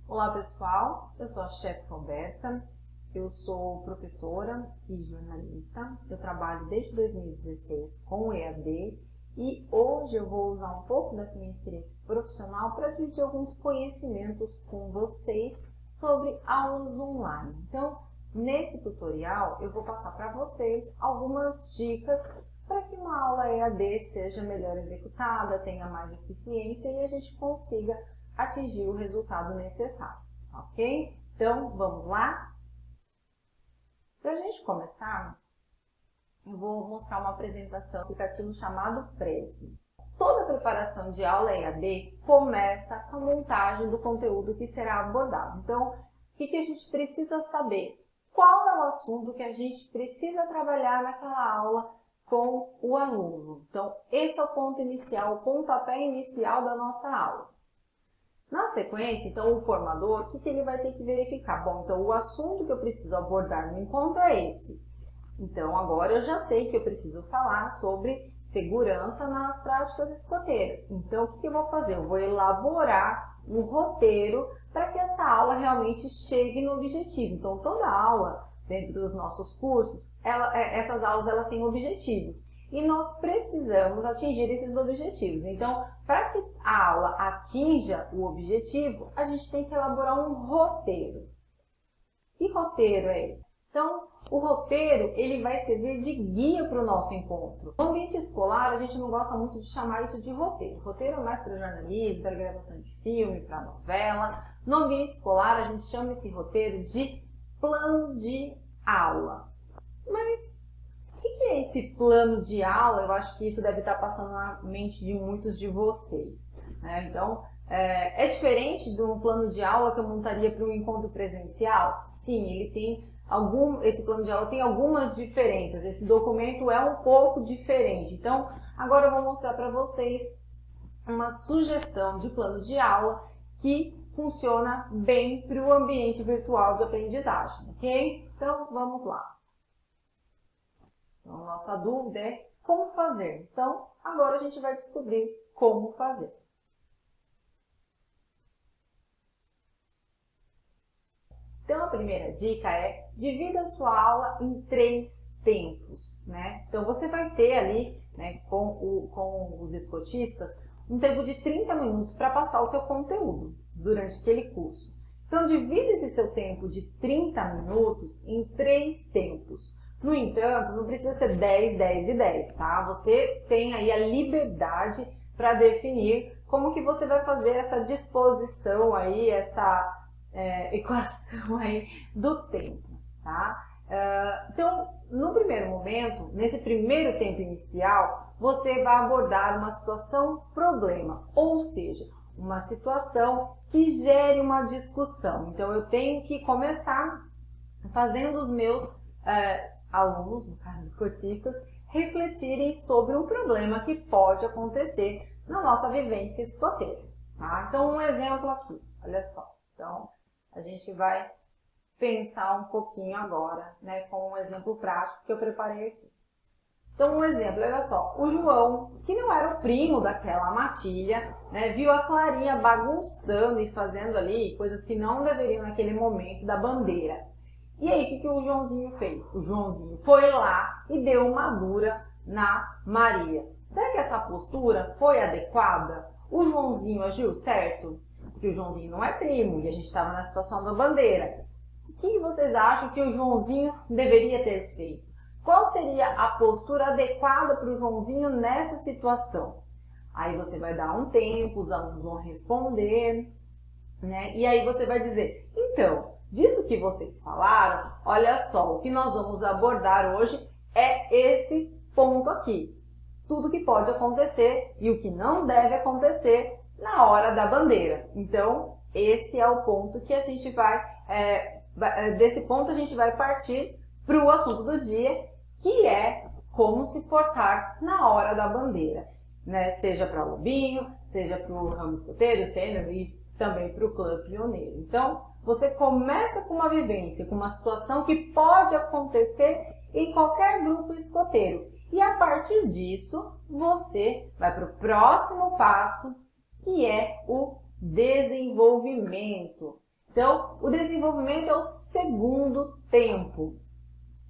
Olá pessoal, eu sou a chefe Roberta, eu sou professora e jornalista, eu trabalho desde 2016 com EAD e hoje eu vou usar um pouco dessa minha experiência profissional para dividir alguns conhecimentos com vocês sobre aulas online. Então, nesse tutorial eu vou passar para vocês algumas dicas para que uma aula EAD seja melhor executada, tenha mais eficiência e a gente consiga atingir o resultado necessário, ok? Então, vamos lá? Para a gente começar, eu vou mostrar uma apresentação do aplicativo chamado Prezi. Toda a preparação de aula EAD começa com a montagem do conteúdo que será abordado. Então, o que a gente precisa saber? Qual é o assunto que a gente precisa trabalhar naquela aula com o aluno? Então, esse é o ponto inicial, o pontapé inicial da nossa aula. Na sequência, então, o formador, o que ele vai ter que verificar? Bom, então, o assunto que eu preciso abordar no encontro é esse. Então, agora eu já sei que eu preciso falar sobre segurança nas práticas escoteiras. Então, o que eu vou fazer? Eu vou elaborar um roteiro para que essa aula realmente chegue no objetivo. Então, toda aula, dentro dos nossos cursos, essas aulas elas têm objetivos. E nós precisamos atingir esses objetivos. Então, para que a aula atinja o objetivo, a gente tem que elaborar um roteiro. Que roteiro é esse? Então, o roteiro ele vai servir de guia para o nosso encontro. No ambiente escolar, a gente não gosta muito de chamar isso de roteiro. Roteiro é mais para jornalismo, para gravação de filme, para novela. No ambiente escolar, a gente chama esse roteiro de plano de aula. Mas o que é esse plano de aula? Eu acho que isso deve estar passando na mente de muitos de vocês, né? Então, é diferente de um plano de aula que eu montaria para um encontro presencial? Sim, ele tem esse plano de aula tem algumas diferenças. Esse documento é um pouco diferente. Então, agora eu vou mostrar para vocês uma sugestão de plano de aula que funciona bem para o ambiente virtual de aprendizagem, ok? Então, vamos lá. Então, nossa dúvida é como fazer. Então, agora a gente vai descobrir como fazer. Então, a primeira dica é divida a sua aula em 3 tempos, né? Então, você vai ter ali, né, com os escotistas, um tempo de 30 minutos para passar o seu conteúdo durante aquele curso. Então, divida esse seu tempo de 30 minutos em 3 tempos. No entanto, não precisa ser 10, 10 e 10, tá? Você tem aí a liberdade para definir como que você vai fazer essa disposição aí, essa equação aí do tempo, tá? Então, no primeiro momento, nesse primeiro tempo inicial, você vai abordar uma situação problema, ou seja, uma situação que gere uma discussão. Então, eu tenho que começar fazendo os meus alunos, no caso escotistas, refletirem sobre um problema que pode acontecer na nossa vivência escoteira, tá? Então, um exemplo aqui, olha só. Então, a gente vai pensar um pouquinho agora, né, com um exemplo prático que eu preparei aqui. Então, um exemplo, olha só, o João, que não era o primo daquela matilha, né, viu a Clarinha bagunçando e fazendo ali coisas que não deveriam naquele momento da bandeira. E aí, o que o Joãozinho fez? O Joãozinho foi lá e deu uma dura na Maria. Será que essa postura foi adequada? O Joãozinho agiu certo? Porque o Joãozinho não é primo e a gente estava na situação da bandeira. O que vocês acham que o Joãozinho deveria ter feito? Qual seria a postura adequada para o Joãozinho nessa situação? Aí você vai dar um tempo, os alunos vão responder, né? E aí você vai dizer, então, disso que vocês falaram, olha só, o que nós vamos abordar hoje é esse ponto aqui. Tudo que pode acontecer e o que não deve acontecer na hora da bandeira. Então, esse é o ponto que a gente desse ponto a gente vai partir para o assunto do dia, que é como se portar na hora da bandeira, né? Seja para o Lobinho, seja para o ramo escoteiro, sênior e também para o clube pioneiro. Então, você começa com uma vivência, com uma situação que pode acontecer em qualquer grupo escoteiro. E a partir disso, você vai para o próximo passo, que é o desenvolvimento. Então, o desenvolvimento é o segundo tempo.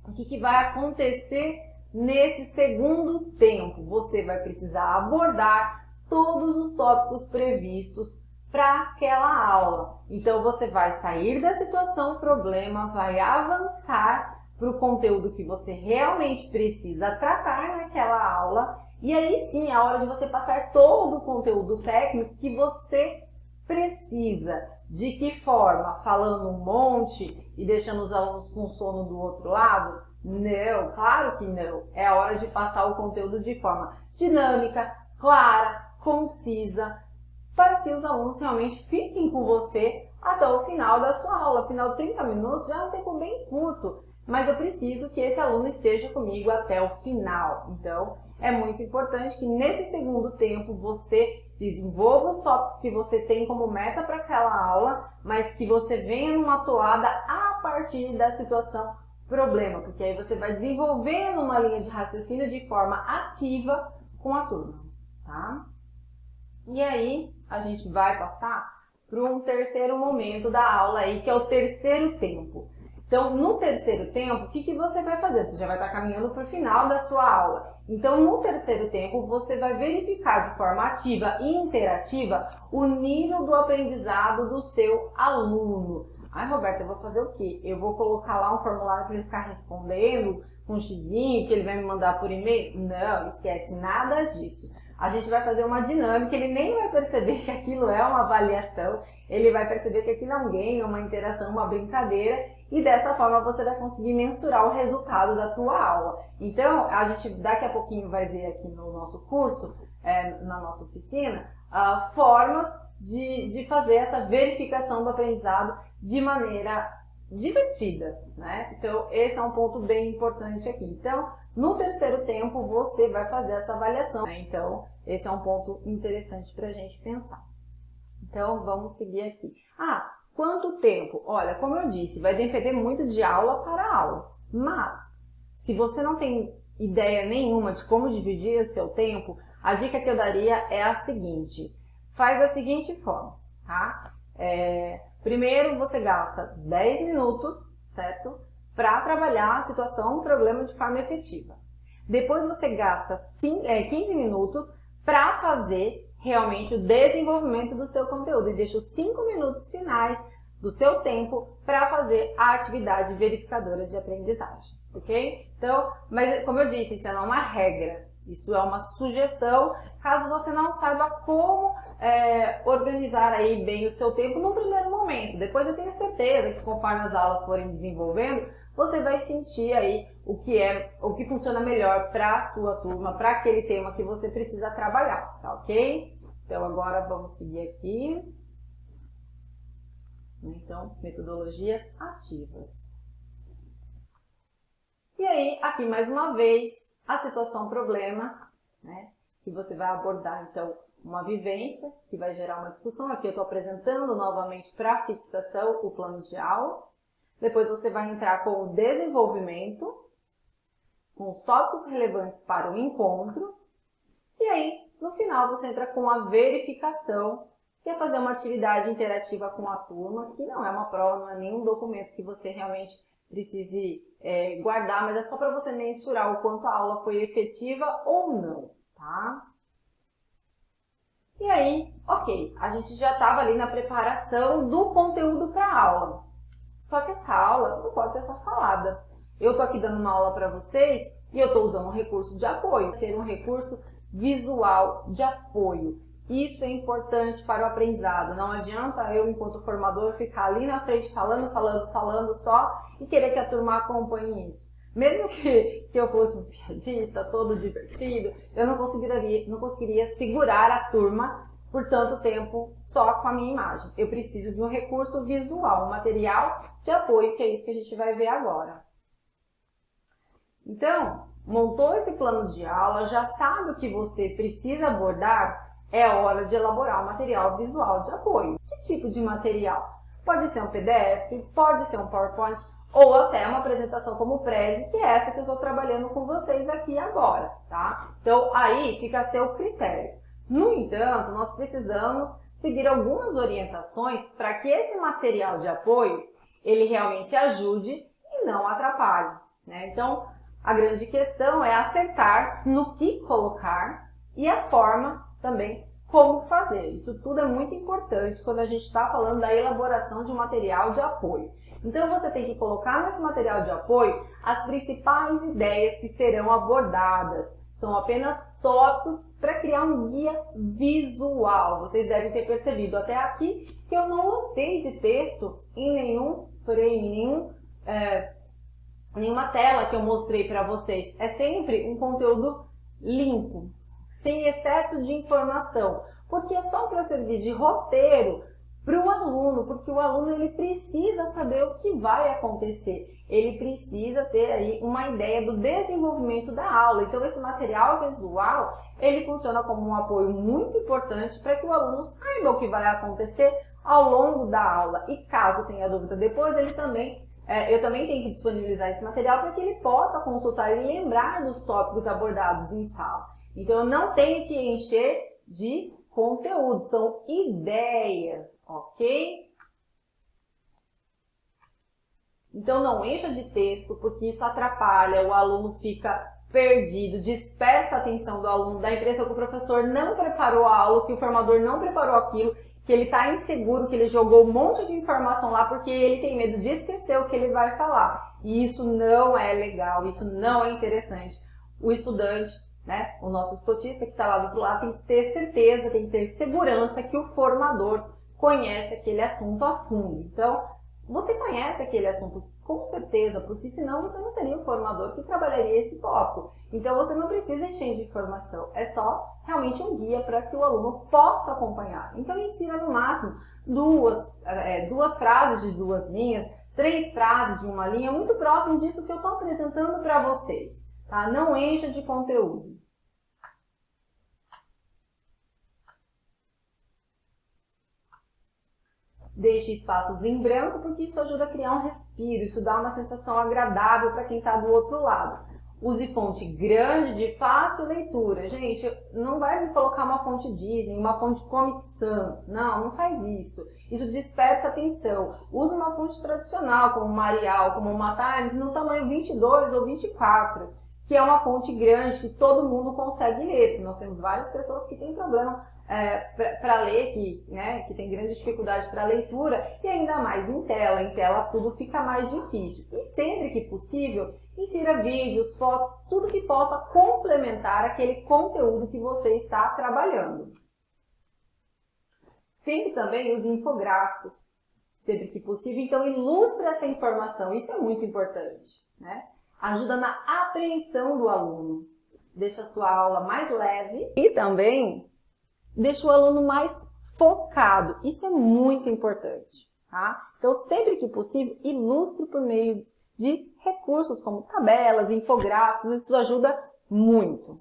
O que vai acontecer nesse segundo tempo? Você vai precisar abordar todos os tópicos previstos para aquela aula. Então, você vai sair da situação problema, vai avançar para o conteúdo que você realmente precisa tratar naquela aula. E aí sim, é a hora de você passar todo o conteúdo técnico que você precisa. De que forma? Falando um monte e deixando os alunos com sono do outro lado? Não, claro que não. É a hora de passar o conteúdo de forma dinâmica, clara, concisa, para que os alunos realmente fiquem com você até o final da sua aula. Afinal, 30 minutos já é um tempo bem curto, mas eu preciso que esse aluno esteja comigo até o final. Então, é muito importante que nesse segundo tempo você desenvolva os tópicos que você tem como meta para aquela aula, mas que você venha numa toada a partir da situação problema, porque aí você vai desenvolvendo uma linha de raciocínio de forma ativa com a turma, tá? E aí, a gente vai passar para um terceiro momento da aula aí, que é o terceiro tempo. Então, no terceiro tempo, o que você vai fazer? Você já vai estar caminhando para o final da sua aula. Então, no terceiro tempo, você vai verificar de forma ativa e interativa o nível do aprendizado do seu aluno. Ai, Roberta, eu vou fazer o quê? Eu vou colocar lá um formulário para ele ficar respondendo com um xizinho que ele vai me mandar por e-mail? Não, esquece, nada disso. A gente vai fazer uma dinâmica, ele nem vai perceber que aquilo é uma avaliação, ele vai perceber que aquilo é um game, uma interação, uma brincadeira, e dessa forma você vai conseguir mensurar o resultado da tua aula. Então, a gente daqui a pouquinho vai ver aqui no nosso curso, na nossa oficina, formas de fazer essa verificação do aprendizado de maneira divertida, né? Então, esse é um ponto bem importante aqui. Então, no terceiro tempo, você vai fazer essa avaliação, né? Então, esse é um ponto interessante para a gente pensar. Então, vamos seguir aqui. Quanto tempo? Olha, como eu disse, vai depender muito de aula para aula. Mas, se você não tem ideia nenhuma de como dividir o seu tempo, a dica que eu daria é a seguinte. Faz da seguinte forma, tá? Primeiro, você gasta 10 minutos, certo? Para trabalhar a situação, um problema de forma efetiva. Depois você gasta 15 minutos para fazer realmente o desenvolvimento do seu conteúdo e deixa os 5 minutos finais do seu tempo para fazer a atividade verificadora de aprendizagem, ok? Então, mas como eu disse, isso não é uma regra, isso é uma sugestão, caso você não saiba como organizar aí bem o seu tempo no primeiro momento. Depois eu tenho certeza que conforme as aulas forem desenvolvendo, você vai sentir aí o que funciona melhor para a sua turma, para aquele tema que você precisa trabalhar, tá ok? Então agora vamos seguir aqui. Então, metodologias ativas. E aí, aqui mais uma vez, a situação problema, né? Que você vai abordar então uma vivência, que vai gerar uma discussão. Aqui eu estou apresentando novamente para fixação o plano de aula. Depois você vai entrar com o desenvolvimento, com os tópicos relevantes para o encontro. E aí, no final, você entra com a verificação, que é fazer uma atividade interativa com a turma, que não é uma prova, não é nenhum documento que você realmente precise guardar, mas é só para você mensurar o quanto a aula foi efetiva ou não, tá? E aí, ok, a gente já estava ali na preparação do conteúdo para a aula. Só que essa aula não pode ser só falada. Eu estou aqui dando uma aula para vocês e eu estou usando um recurso de apoio, ter um recurso visual de apoio. Isso é importante para o aprendizado. Não adianta eu, enquanto formador, ficar ali na frente falando só e querer que a turma acompanhe isso. Mesmo que eu fosse um piadista, todo divertido, eu não conseguiria segurar a turma por tanto tempo só com a minha imagem. Eu preciso de um recurso visual, um material de apoio, que é isso que a gente vai ver agora. Então, montou esse plano de aula, já sabe o que você precisa abordar, é hora de elaborar um material visual de apoio. Que tipo de material? Pode ser um PDF, pode ser um PowerPoint, ou até uma apresentação como o Prezi, que é essa que eu estou trabalhando com vocês aqui agora, tá? Então, aí fica a seu critério. No entanto, nós precisamos seguir algumas orientações para que esse material de apoio ele realmente ajude e não atrapalhe, né? Então, a grande questão é acertar no que colocar e a forma também como fazer. Isso tudo é muito importante quando a gente está falando da elaboração de um material de apoio. Então, você tem que colocar nesse material de apoio as principais ideias que serão abordadas. São apenas tópicos para criar um guia visual. Vocês devem ter percebido até aqui que eu não lotei de texto em nenhum frame, nenhuma tela que eu mostrei para vocês. É sempre um conteúdo limpo, sem excesso de informação, porque é só para servir de roteiro para o aluno, porque o aluno ele precisa saber o que vai acontecer, ele precisa ter aí uma ideia do desenvolvimento da aula. Então esse material visual, ele funciona como um apoio muito importante para que o aluno saiba o que vai acontecer ao longo da aula. E caso tenha dúvida depois, eu também tenho que disponibilizar esse material para que ele possa consultar e lembrar dos tópicos abordados em sala. Então eu não tenho que encher de conteúdo, são ideias, ok? Então não encha de texto, porque isso atrapalha, o aluno fica perdido, dispersa a atenção do aluno, dá a impressão que o professor não preparou a aula, que o formador não preparou aquilo, que ele está inseguro, que ele jogou um monte de informação lá porque ele tem medo de esquecer o que ele vai falar. E isso não é legal, isso não é interessante. O estudante, né, o nosso escotista que está lá do outro lado tem que ter certeza, tem que ter segurança que o formador conhece aquele assunto a fundo. Então, você conhece aquele assunto com certeza, porque senão você não seria o formador que trabalharia esse tópico. Então você não precisa encher de informação, é só realmente um guia para que o aluno possa acompanhar. Então ensina no máximo duas frases de 2 linhas, 3 frases de 1 linha, muito próximo disso que eu estou apresentando para vocês. Tá? Não encha de conteúdo. Deixe espaços em branco, porque isso ajuda a criar um respiro, isso dá uma sensação agradável para quem está do outro lado. Use fonte grande, de fácil leitura. Gente, não vai me colocar uma fonte Disney, uma fonte Comic Sans. Não faz isso. Isso dispersa atenção. Use uma fonte tradicional, como uma Arial, como uma Times, no tamanho 22 ou 24, que é uma fonte grande que todo mundo consegue ler. Porque nós temos várias pessoas que têm problema para ler, que tem grande dificuldade para leitura, e ainda mais em tela tudo fica mais difícil. E sempre que possível, insira vídeos, fotos, tudo que possa complementar aquele conteúdo que você está trabalhando. Sempre também use infográficos, sempre que possível, então ilustre essa informação, isso é muito importante, né? Ajuda na apreensão do aluno, deixa a sua aula mais leve e também deixa o aluno mais focado. Isso é muito importante, tá? Então, sempre que possível, ilustre por meio de recursos como tabelas, infográficos, isso ajuda muito.